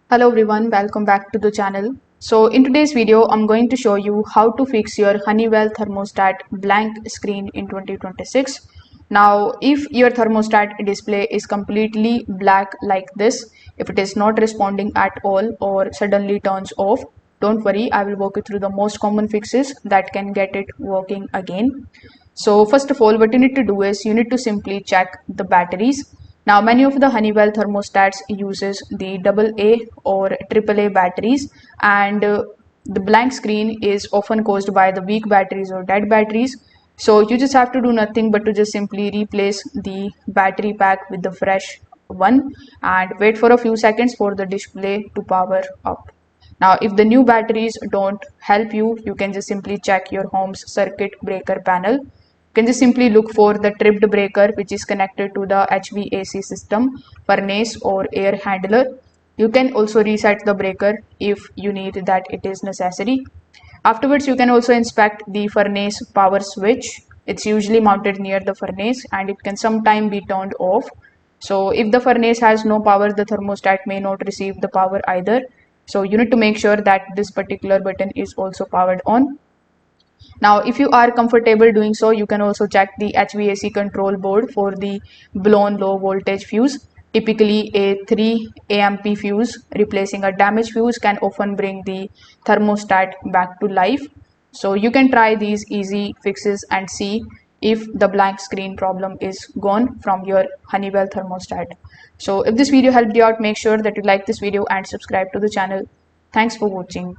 Hello everyone, welcome back to the channel. So in today's video, I'm going to show you how to fix your Honeywell thermostat blank screen in 2026. Now, if your thermostat display is completely black like this, if it is not responding at all or suddenly turns off, don't worry, I will walk you through the most common fixes that can get it working again. So first of all, what you need to do is you need to simply check the batteries. Now, many of the Honeywell thermostats uses the AA or AAA batteries, and the blank screen is often caused by the weak batteries or dead batteries. So you just have to do nothing but to just simply replace the battery pack with the fresh one and wait for a few seconds for the display to power up. Now, if the new batteries don't help you, you can just simply check your home's circuit breaker panel. You can just simply look for the tripped breaker which is connected to the HVAC system, furnace or air handler. You can also reset the breaker if you need that it is necessary. Afterwards, you can also inspect the furnace power switch. It's usually mounted near the furnace and it can sometime be turned off. So if the furnace has no power, the thermostat may not receive the power either. So you need to make sure that this particular button is also powered on. Now, if you are comfortable doing so, you can also check the HVAC control board for the blown low voltage fuse. Typically, a 3 AMP fuse replacing a damaged fuse can often bring the thermostat back to life. So you can try these easy fixes and see if the blank screen problem is gone from your Honeywell thermostat. So if this video helped you out, make sure that you like this video and subscribe to the channel. Thanks for watching.